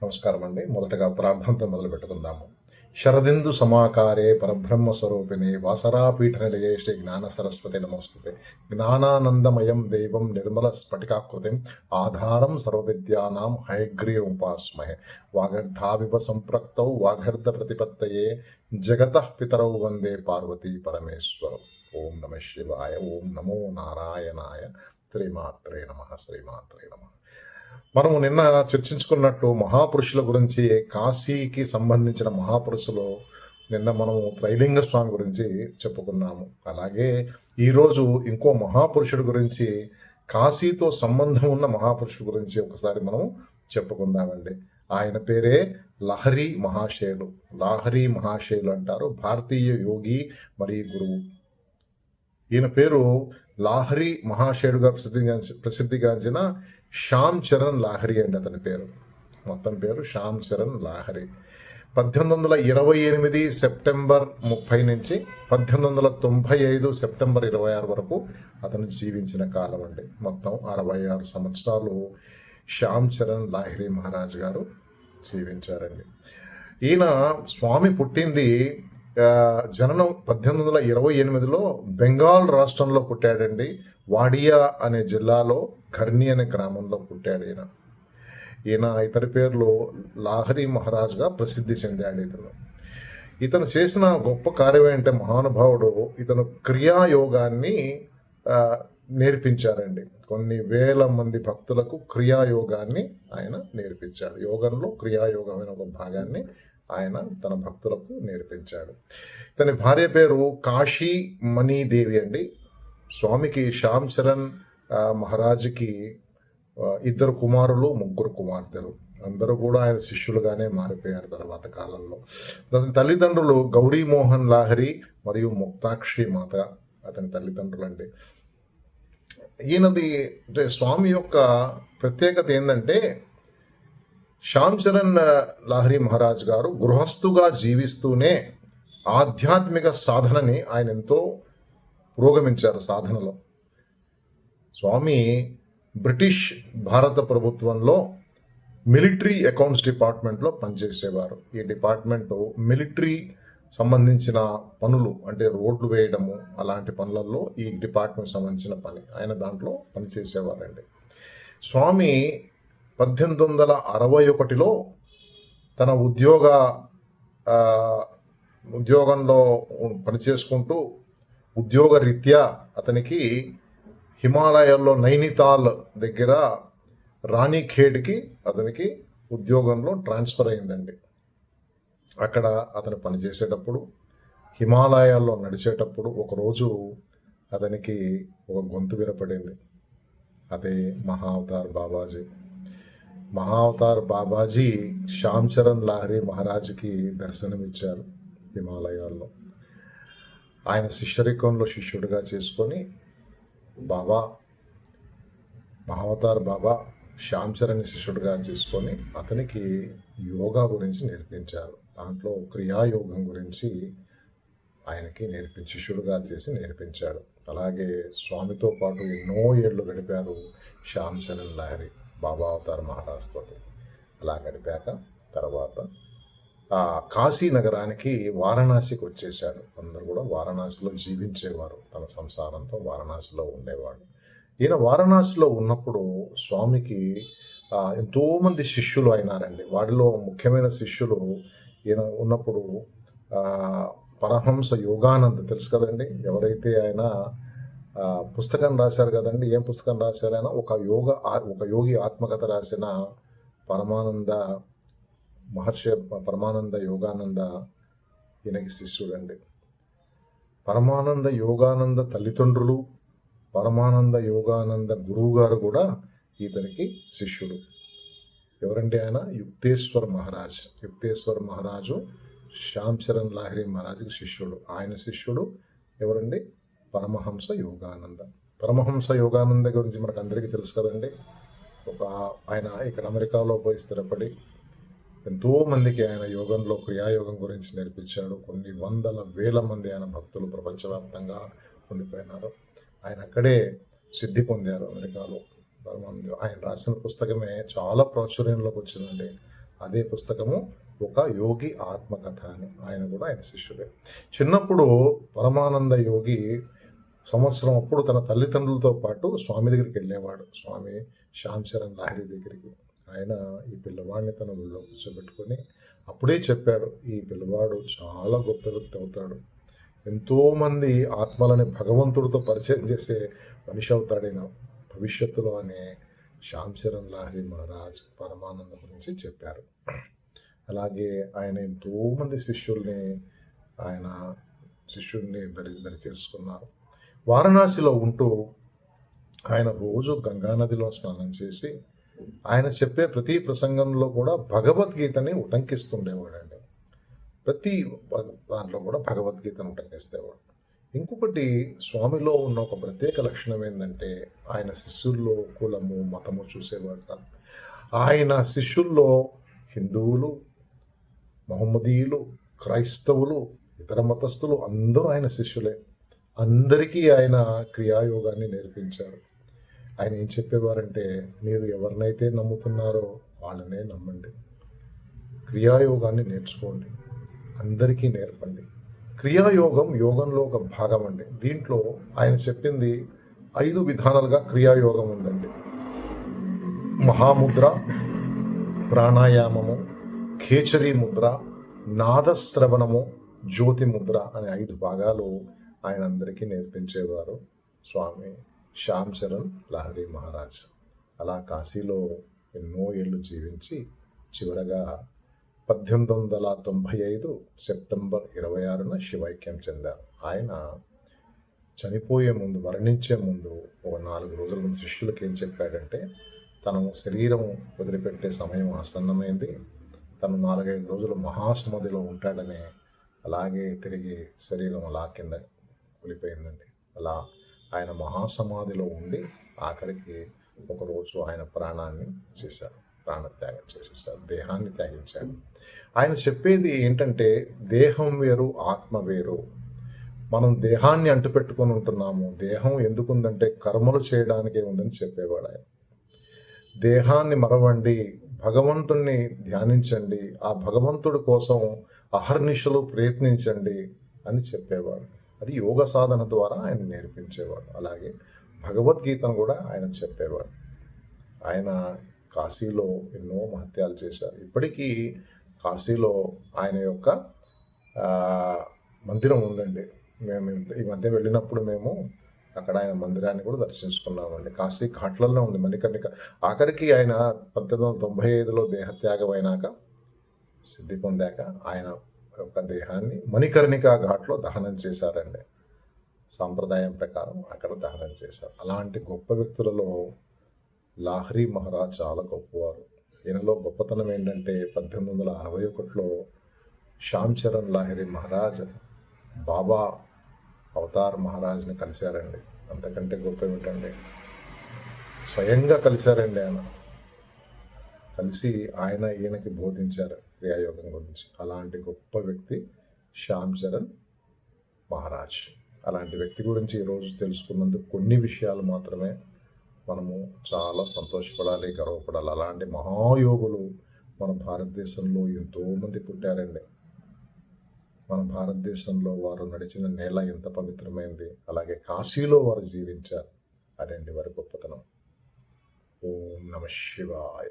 నమస్కారం అండి. మొదటగా ప్రార్థనతో మొదలు పెట్టుకుందాము. శరదిందు సమాకారే పరబ్రహ్మ స్వరూపిణి వాసరాపీఠ నిలయే శ్రీ జ్ఞాన సరస్వతి నమోస్తుతే. జ్ఞానానందమయం దేవం నిర్మల స్ఫటికాకృతిం ఆధారం సర్వవిద్యానాం హయగ్రీవముపాస్మహే. వాగర్ధావివ సంప్రక్తౌ వాగర్ధ ప్రతిపత్తయే జగతః పితరౌ వందే పార్వతీ పరమేశ్వరం. ఓం నమ శివాయ. ఓం నమో నారాయణాయ. శ్రీమాత్రే నమ. శ్రీమాత్రే నమ. మనము నిన్న చర్చించుకున్నట్లు మహాపురుషుల గురించి, కాశీకి సంబంధించిన మహాపురుషులు నిన్న మనము త్రైలింగ స్వామి గురించి చెప్పుకున్నాము. అలాగే ఈరోజు ఇంకో మహాపురుషుడి గురించి, కాశీతో సంబంధం ఉన్న మహాపురుషుడి గురించి ఒకసారి మనం చెప్పుకుందామండి. ఆయన పేరే లహరి మహాశయులు. లాహరి మహాశయులు అంటారు. భారతీయ యోగి మరియు గురువు. ఈయన పేరు లాహరి మహాశయుడుగా ప్రసిద్ధిగాంచిన శ్యామ్ చరణ్ లాహరి అండి అతని పేరు. మొత్తం పేరు శ్యామ్ చరణ్ లాహరి. 1828 సెప్టెంబర్ 30 నుంచి 1895 సెప్టెంబర్ 26 వరకు అతను జీవించిన కాలం అండి. మొత్తం 66 సంవత్సరాలు శ్యామ్ చరణ్ లాహిరి మహారాజ్ గారు జీవించారండి. ఈయన స్వామి పుట్టింది జననం 1828లో బెంగాల్ రాష్ట్రంలో పుట్టాడండి. వాడియా అనే జిల్లాలో ఘర్ని అనే గ్రామంలో పుట్టాడు ఈయన. ఇతని పేర్లు లాహరి మహారాజ్గా ప్రసిద్ధి చెందాడు. ఇతను చేసిన గొప్ప కార్యం ఏంటంటే, మహానుభావుడు ఇతను క్రియాయోగాన్ని నేర్పించారండి. కొన్ని వేల మంది భక్తులకు క్రియాయోగాన్ని ఆయన నేర్పించాడు. యోగంలో క్రియాయోగమైన ఒక భాగాన్ని ఆయన తన భక్తులకు నేర్పించాడు. ఇతని భార్య పేరు కాశీ మణిదేవి అండి. స్వామికి శ్యామ్ చరణ్ మహారాజుకి 2 కుమారులు, 3 కుమార్తెలు. అందరూ కూడా ఆయన శిష్యులుగానే మారిపోయారు తర్వాత కాలంలో. అతని తల్లిదండ్రులు గౌరీమోహన్ లాహరి మరియు ముక్తాక్షి మాత అతని తల్లిదండ్రులు అండి. ఈయనది అంటే స్వామి యొక్క ప్రత్యేకత ఏంటంటే, శ్యామ్ చరణ్ లాహరి మహారాజ్ గారు గృహస్థుగా జీవిస్తూనే ఆధ్యాత్మిక సాధనని ఆయన ఎంతో పురోగమించారు. సాధనలో స్వామి బ్రిటిష్ భారత ప్రభుత్వంలో మిలిటరీ అకౌంట్స్ డిపార్ట్మెంట్లో పనిచేసేవారు. ఈ డిపార్ట్మెంటు మిలిటరీ సంబంధించిన పనులు, అంటే రోడ్లు వేయడము అలాంటి పనులలో ఈ డిపార్ట్మెంట్ సంబంధించిన పని ఆయన దాంట్లో పనిచేసేవారండి. స్వామి 1861లో తన ఉద్యోగంలో పనిచేసుకుంటూ ఉద్యోగరీత్యా అతనికి హిమాలయాల్లో నైనితాల్ దగ్గర రాణిఖేడ్కి అతనికి ఉద్యోగంలో ట్రాన్స్ఫర్ అయిందండి. అక్కడ అతను పనిచేసేటప్పుడు, హిమాలయాల్లో నడిచేటప్పుడు ఒకరోజు అతనికి ఒక గొంతు వినపడింది. అదే మహావతార్ బాబాజీ. మహావతార్ బాబాజీ శ్యామ్ చరణ్ లాహరి మహారాజ్కి దర్శనమిచ్చారు హిమాలయాల్లో. ఆయన శిష్యరికంలో శిష్యుడిగా చేసుకొని మహావతార్ బాబా శ్యామ్ చరణ్ శిష్యుడిగా చేసుకొని అతనికి యోగా గురించి నేర్పించారు. దాంట్లో క్రియాయోగం గురించి ఆయనకి శిష్యుడిగా చేసి నేర్పించాడు. అలాగే స్వామితో పాటు ఎన్నో ఏళ్ళు గడిపారు శ్యామ్ చరణ్ లాహరి బాబా అవతార్ మహారాజ్తో. అలా గడిపాక తర్వాత కాశీ నగరానికి, వారణాసికి వచ్చేసాడు. అందరూ కూడా వారణాసిలో జీవించేవారు. తన సంసారంతో వారణాసిలో ఉండేవాడు. ఈయన వారణాసిలో ఉన్నప్పుడు స్వామికి ఎంతోమంది శిష్యులు అయినారండి. వాటిలో ముఖ్యమైన శిష్యులు ఈయన ఉన్నప్పుడు పరమహంస యోగానంద, తెలుసు కదండి. ఎవరైతే ఆయన పుస్తకం రాశారు కదండి. ఏం పుస్తకం రాశారు ఆయన? ఒక యోగి ఆత్మకథ రాసిన పరమానంద యోగానంద ఈయనకి శిష్యుడండి. పరమానంద యోగానంద తల్లిదండ్రులు, పరమానంద యోగానంద గురువు గారు కూడా ఇతనికి శిష్యుడు. ఎవరంటే ఆయన యుక్తేశ్వర్ మహారాజు శ్యామ్ చరణ్ లాహరి మహారాజుకి శిష్యుడు. ఆయన శిష్యుడు ఎవరండి? పరమహంస యోగానంద గురించి మనకు అందరికీ తెలుసు కదండి. ఆయన ఇక్కడ అమెరికాలో పోయి స్థిరపడి ఎంతోమందికి ఆయన యోగంలో క్రియాయోగం గురించి నేర్పించాడు. కొన్ని వేల మంది ఆయన భక్తులు ప్రపంచవ్యాప్తంగా ఉండిపోయినారు. ఆయన అక్కడే సిద్ధి పొందారు అమెరికాలో. ఆయన రాసిన పుస్తకమే చాలా ప్రాచుర్యంలోకి వచ్చిందండి. అదే పుస్తకము ఒక యోగి ఆత్మకథ అని. ఆయన కూడా ఆయన శిష్యుడే. చిన్నప్పుడు పరమానంద యోగి సంవత్సరం అప్పుడు తన తల్లిదండ్రులతో పాటు స్వామి దగ్గరికి వెళ్ళేవాడు, స్వామి శ్యామ్ చరణ్ లాహిరి దగ్గరికి. ఆయన ఈ పిల్లవాడిని తన ఒళ్ళో కూర్చోబెట్టుకొని అప్పుడే చెప్పాడు, ఈ పిల్లవాడు చాలా గొప్ప వ్యక్తి అవుతాడు, ఎంతోమంది ఆత్మలని భగవంతుడితో పరిచయం చేసే మనిషి అవుతాడైనా భవిష్యత్తులో అనే శ్యామ్ చరణ్ లాహిరి మహారాజ్ పరమానంద గురించి చెప్పారు. అలాగే ఆయన ఎంతోమంది శిష్యుల్ని దరి చేసుకున్నారు. వారణాసిలో ఉంటూ ఆయన రోజు గంగానదిలో స్నానం చేసి ఆయన చెప్పే ప్రతి ప్రసంగంలో కూడా భగవద్గీతని ఉటంకిస్తుండేవాడండి. ప్రతి దాంట్లో కూడా భగవద్గీతను ఉటంకిస్తేవాడు. ఇంకొకటి స్వామిలో ఉన్న ఒక ప్రత్యేక లక్షణం ఏంటంటే ఆయన శిష్యుల్లో కులము మతము చూసేవాడు కాదు. ఆయన శిష్యుల్లో హిందువులు, మహమ్మదీయులు, క్రైస్తవులు, ఇతర మతస్థులు అందరూ ఆయన శిష్యులే. అందరికీ ఆయన క్రియాయోగాన్ని నేర్పించారు. ఆయన ఏం చెప్పేవారంటే, మీరు ఎవరినైతే నమ్ముతున్నారో వాళ్ళనే నమ్మండి, క్రియాయోగాన్ని నేర్చుకోండి, అందరికీ నేర్పండి. క్రియాయోగం యోగంలో ఒక భాగం అండి. దీంట్లో ఆయన చెప్పింది 5 విధానాలుగా క్రియాయోగం ఉందండి. మహాముద్ర, ప్రాణాయామము, ఖేచరీ ముద్ర, నాదశ్రవణము, జ్యోతి ముద్ర అనే 5 భాగాలు ఆయన అందరికీ నేర్పించేవారు స్వామి శ్యామ్ చరణ్ లాహిరి మహారాజ్. అలా కాశీలో ఎన్నో ఏళ్ళు జీవించి చివరగా 1895 సెప్టెంబర్ 26న శివైక్యం చెందారు. ఆయన చనిపోయే ముందు, మరణించే ముందు ఒక 4 రోజుల ముందు శిష్యులకు ఏం చెప్పాడంటే, తను శరీరం వదిలిపెట్టే సమయం ఆసన్నమైంది, తను 4-5 రోజులు మహాసమాధిలో ఉంటాడని. అలాగే తిరిగి శరీరం అలా కింద కూలిపోయిందండి. అలా ఆయన మహాసమాధిలో ఉండి ఆఖరికి ఒకరోజు ఆయన ప్రాణత్యాగం చేసేసారు, దేహాన్ని త్యాగించాడు. ఆయన చెప్పేది ఏంటంటే, దేహం వేరు ఆత్మ వేరు. మనం దేహాన్ని అంటుపెట్టుకొని ఉంటున్నాము. దేహం ఎందుకుందంటే కర్మలు చేయడానికే ఉందని చెప్పేవాడు ఆయన. దేహాన్ని మరవండి, భగవంతుణ్ణి ధ్యానించండి, ఆ భగవంతుడి కోసం అహర్నిశలు ప్రయత్నించండి అని చెప్పేవాడు. అది యోగ సాధన ద్వారా ఆయన నేర్పించేవాడు. అలాగే భగవద్గీతను కూడా ఆయన చెప్పేవాడు. ఆయన కాశీలో ఎన్నో మహత్యాలు చేశారు. ఇప్పటికీ కాశీలో ఆయన యొక్క మందిరం ఉందండి. మేము ఈ మధ్య వెళ్ళినప్పుడు మేము అక్కడ ఆయన మందిరాన్ని కూడా దర్శించుకున్నామండి. కాశీ ఘాట్లలో ఉంది మణికర్ణిక. ఆఖరికి ఆయన 1995లో దేహత్యాగం అయినాక, సిద్ధి పొందాక ఆయన యొక్క దేహాన్ని మణికర్ణిక ఘాట్లో దహనం చేశారండి. సాంప్రదాయం ప్రకారం అక్కడ దహనం చేశారు. అలాంటి గొప్ప వ్యక్తులలో లాహిరి మహారాజ్ చాలా గొప్పవారు. ఈయనలో గొప్పతనం ఏంటంటే, 1861లో శ్యామ్ చరణ్ లాహిరి మహారాజ్ బాబా అవతార్ మహారాజ్ని కలిశారండి. అంతకంటే గొప్ప ఏమిటండి, స్వయంగా కలిశారండి. ఆయన కలిసి ఈయనకి బోధించారు క్రియాయోగం గురించి. అలాంటి గొప్ప వ్యక్తి శ్యామ్ చరణ్ మహారాజ్. అలాంటి వ్యక్తి గురించి ఈరోజు తెలుసుకున్నందుకు కొన్ని విషయాలు మాత్రమే మనము చాలా సంతోషపడాలి, గర్వపడాలి. అలాంటి మహాయోగులు మన భారతదేశంలో ఎంతోమంది పుట్టారండి. మన భారతదేశంలో వారు నడిచిన నేల ఎంత పవిత్రమైంది, అలాగే కాశీలో వారు జీవించారు. అదండి వారి గొప్పతనం. ఓం నమ శివాయ.